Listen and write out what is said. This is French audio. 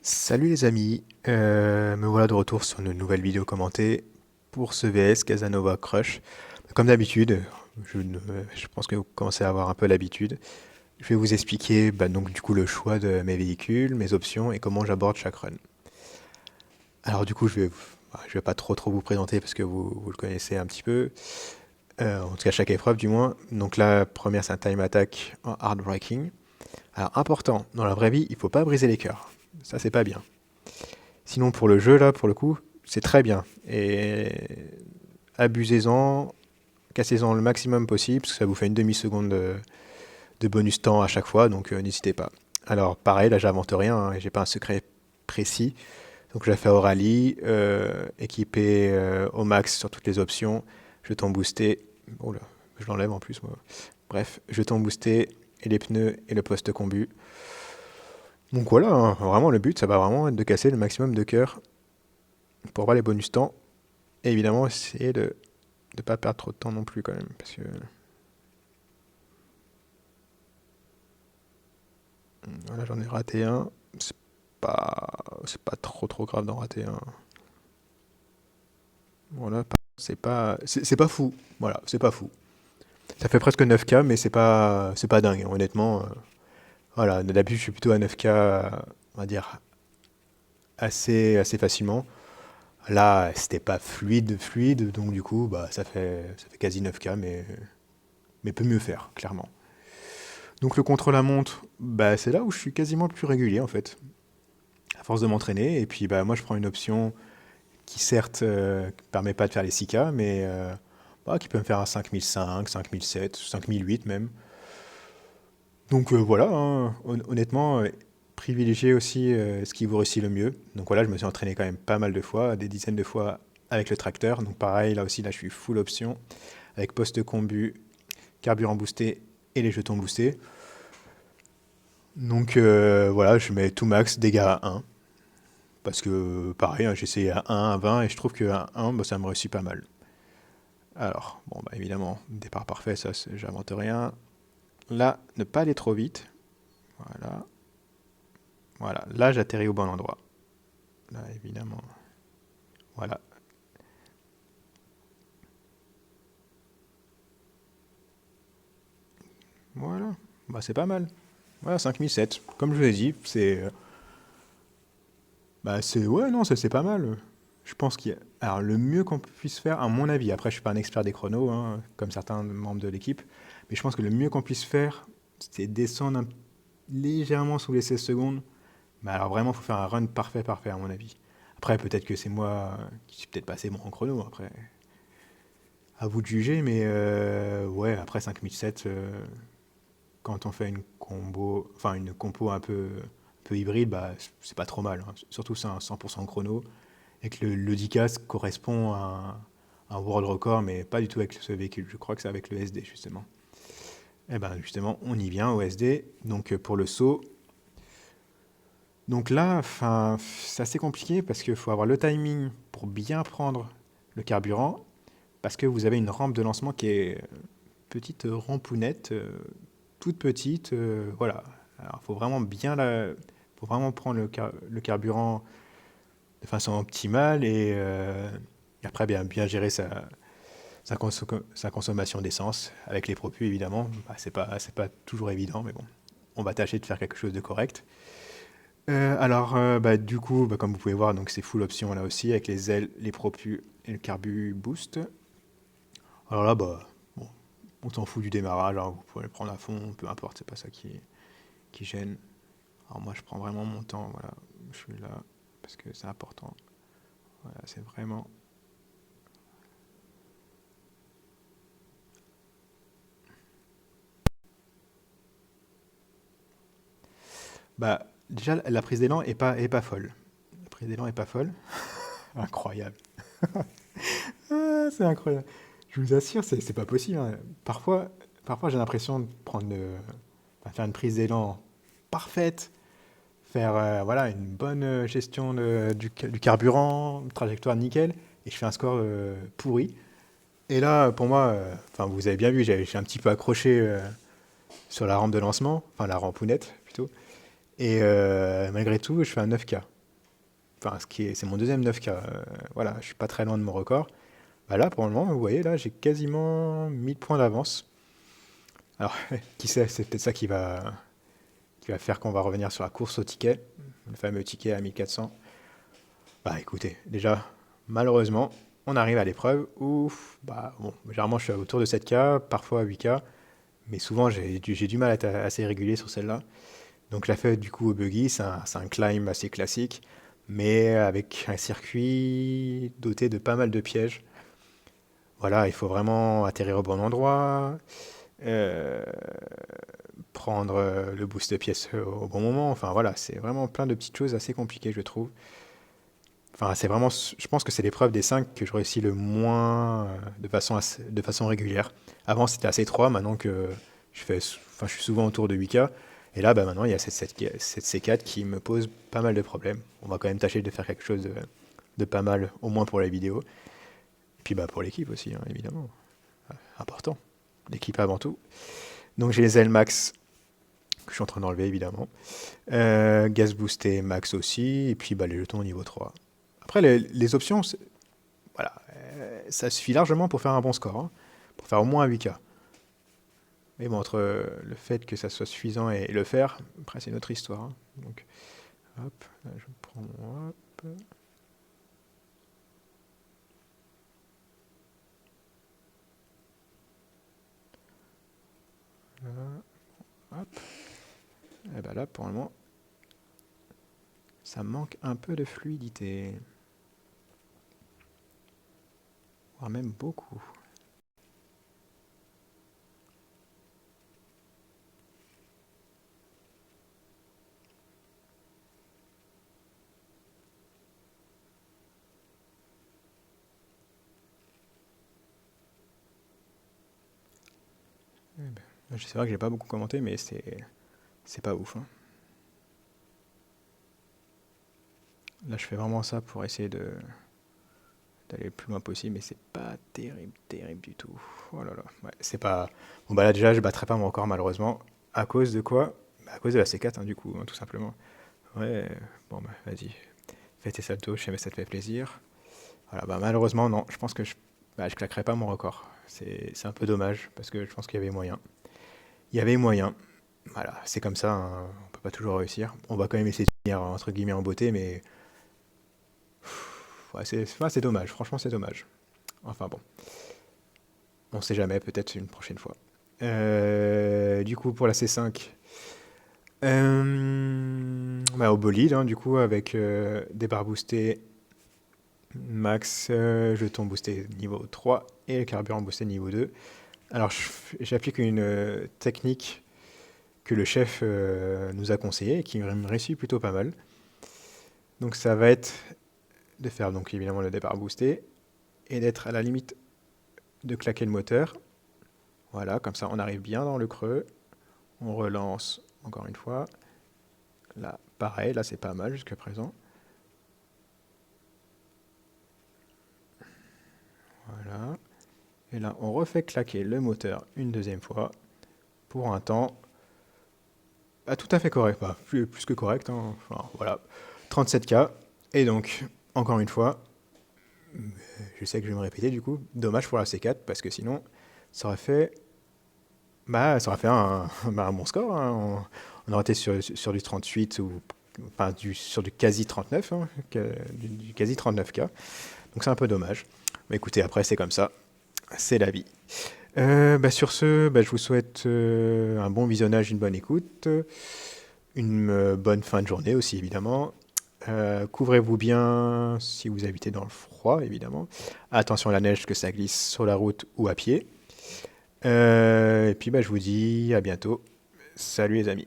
Salut les amis, me voilà de retour sur une nouvelle vidéo commentée pour ce VS Casanova Crush. Comme d'habitude, je pense que vous commencez à avoir un peu l'habitude. Je vais vous expliquer donc du coup le choix de mes véhicules, mes options et comment j'aborde chaque run. Alors du coup je vais pas trop vous présenter parce que vous le connaissez un petit peu, en tout cas chaque épreuve du moins. Donc la première c'est un time attack en hard braking. Alors important, dans la vraie vie il faut pas briser les cœurs, ça c'est pas bien. Sinon, pour le jeu, là, pour le coup, c'est très bien. Et abusez-en, cassez-en le maximum possible, parce que ça vous fait une demi-seconde de bonus temps à chaque fois, donc n'hésitez pas. Alors, pareil, là, j'invente rien, hein, j'ai pas un secret précis. Donc, je la fais au rallye, équipé au max sur toutes les options, jeton boosté. Oh là, je l'enlève en plus, moi. Bref, jeton boosté, et les pneus et le poste combu. Donc voilà, hein, vraiment, le but, ça va vraiment être de casser le maximum de cœur pour avoir les bonus temps. Et évidemment, essayer de ne pas perdre trop de temps non plus quand même. Parce que voilà, j'en ai raté un. Pas, c'est pas trop grave d'en rater un. Voilà, c'est pas fou. Voilà, c'est pas fou. Ça fait presque 9K, mais c'est pas dingue, hein, honnêtement. Voilà, d'habitude, je suis plutôt à 9K, on va dire, assez facilement. Là, c'était pas fluide, donc du coup, ça fait quasi 9K, mais peut mieux faire, clairement. Donc le contre-la-montre, c'est là où je suis quasiment le plus régulier en fait, à force de m'entraîner. Et puis moi je prends une option qui certes ne permet pas de faire les 6K, mais qui peut me faire un 5005, 5007, 5008 même. Donc voilà, hein, honnêtement, privilégiez aussi ce qui vous réussit le mieux. Donc voilà, je me suis entraîné quand même pas mal de fois, des dizaines de fois avec le tracteur. Donc pareil, là aussi, là je suis full option, avec poste combu, carburant boosté et les jetons boostés. Donc voilà, je mets tout max, dégâts à 1. Parce que pareil, hein, j'ai essayé à 1, à 20 et je trouve qu'à 1, ça me réussit pas mal. Alors, bon, évidemment, départ parfait, ça, j'invente rien. Là, ne pas aller trop vite. Voilà. Voilà, là, j'atterris au bon endroit. Là, évidemment. Voilà. Voilà. C'est pas mal. Voilà, 5007. Comme je vous ai dit, ouais, non, ça c'est pas mal. Je pense qu'il y a... Alors, le mieux qu'on puisse faire, à mon avis, après, je suis pas un expert des chronos, hein, comme certains membres de l'équipe, mais je pense que le mieux qu'on puisse faire, c'est descendre légèrement sous les 16 secondes. Mais alors, vraiment, il faut faire un run parfait, à mon avis. Après, peut-être que c'est moi qui suis peut-être pas assez bon en chrono, après. À vous de juger, mais ouais, après 5007, quand on fait une combo, enfin une compo un peu hybride, c'est pas trop mal, hein. Surtout c'est un 100% chrono. Et que le 10K correspond à un world record, mais pas du tout avec ce véhicule. Je crois que c'est avec le SD, justement. Et ben justement, on y vient au SD. Donc pour le saut. Donc là, c'est assez compliqué parce qu'il faut avoir le timing pour bien prendre le carburant. Parce que vous avez une rampe de lancement qui est petite rampounette, toute petite. Voilà. Alors faut vraiment prendre le carburant de façon optimale et après bien gérer sa consommation d'essence avec les propus évidemment. C'est pas toujours évident, mais bon, on va tâcher de faire quelque chose de correct. Alors du coup, comme vous pouvez voir, donc c'est full option là aussi avec les ailes, les propus et le carbu boost. Alors là, bon, on s'en fout du démarrage, hein, vous pouvez le prendre à fond, peu importe, c'est pas ça qui gêne. Alors moi, je prends vraiment mon temps, voilà, je suis là parce que c'est important. Voilà, c'est vraiment. Déjà, la prise d'élan est pas folle. La prise d'élan est pas folle. Incroyable. Ah, c'est incroyable. Je vous assure, c'est pas possible, hein. Parfois j'ai l'impression de faire une prise d'élan parfaite, faire voilà, une bonne gestion du carburant, une trajectoire nickel, et je fais un score pourri. Et là, pour moi, vous avez bien vu, j'ai un petit peu accroché sur la rampe de lancement, enfin la rampounette plutôt. Et malgré tout, je fais un 9K. enfin, c'est mon deuxième 9K. Voilà, je suis pas très loin de mon record. Bah là, pour le moment, vous voyez, là, j'ai quasiment 1000 points d'avance. Alors, qui sait, c'est peut-être ça qui va faire qu'on va revenir sur la course au ticket, le fameux ticket à 1400. Bah écoutez, déjà, malheureusement, on arrive à l'épreuve où, bah bon, généralement je suis autour de 7K, parfois 8K, mais souvent j'ai du mal à être assez régulier sur celle-là. Donc je la fais du coup au buggy, c'est un climb assez classique, mais avec un circuit doté de pas mal de pièges. Voilà, il faut vraiment atterrir au bon endroit, euh, prendre le boost pièce au bon moment. Enfin voilà, c'est vraiment plein de petites choses assez compliquées, je trouve. Enfin, c'est vraiment, je pense que c'est l'épreuve des 5 que je réussis le moins de façon régulière. Avant, c'était assez 3, maintenant que je suis souvent autour de 8K. Et là, bah, maintenant, il y a cette C4 qui me pose pas mal de problèmes. On va quand même tâcher de faire quelque chose de pas mal, au moins pour la vidéo. Et puis bah, pour l'équipe aussi, hein, évidemment. Important. L'équipe avant tout. Donc j'ai les ailes max que je suis en train d'enlever, évidemment. Gaz boosté max aussi. Et puis bah, les jetons au niveau 3. Après, les options, voilà, ça suffit largement pour faire un bon score, hein, pour faire au moins un 8K. Mais bon, entre le fait que ça soit suffisant et le faire, après c'est une autre histoire, hein. Donc, hop, là je prends mon hop. Là, hop. Et ben là, pour le moment, ça manque un peu de fluidité. Voire même beaucoup. Eh ben, c'est vrai que j'ai pas beaucoup commenté, mais c'est pas ouf, hein. Là, je fais vraiment ça pour essayer d'aller le plus loin possible, mais c'est pas terrible, terrible du tout. Oh là là, ouais, c'est pas. Bon, bah là, déjà, je battrai pas mon record, malheureusement. À cause de quoi? Bah, à cause de la C4, hein, du coup, hein, tout simplement. Ouais, bon, bah, vas-y. Fais tes saltos, je sais, mais ça te fait plaisir. Voilà, bah, malheureusement, non, je pense que je claquerai pas mon record. C'est un peu dommage, parce que je pense qu'il y avait moyen. Il y avait moyen. Voilà, c'est comme ça, hein, on peut pas toujours réussir. On va quand même essayer de finir, entre guillemets, en beauté, mais ouais, c'est dommage, franchement, c'est dommage. Enfin bon, on sait jamais, peut-être une prochaine fois. Du coup, pour la C5, bah, au bolide, hein, du coup, avec des barres boostées max, jetons boostés niveau 3 et le carburant boosté niveau 2. Alors, j'applique une technique que le chef nous a conseillée et qui me réussit plutôt pas mal. Donc, ça va être de faire donc évidemment le départ boosté et d'être à la limite de claquer le moteur. Voilà, comme ça on arrive bien dans le creux. On relance encore une fois. Là, pareil, là c'est pas mal jusqu'à présent. Voilà. Et là, on refait claquer le moteur une deuxième fois pour un temps tout à fait correct. Bah, plus que correct, hein. Enfin, voilà, 37K. Et donc, encore une fois, je sais que je vais me répéter du coup, dommage pour la C4 parce que sinon, ça aurait fait, ça aurait fait un bon score, hein. On aurait été sur du 38 ou enfin, sur du quasi 39, hein, du quasi 39K. Donc c'est un peu dommage. Mais écoutez, après c'est comme ça, c'est la vie. Sur ce, je vous souhaite un bon visionnage, une bonne écoute, une bonne fin de journée aussi évidemment. Couvrez-vous bien si vous habitez dans le froid évidemment. Attention à la neige que ça glisse sur la route ou à pied. Et puis je vous dis à bientôt. Salut les amis.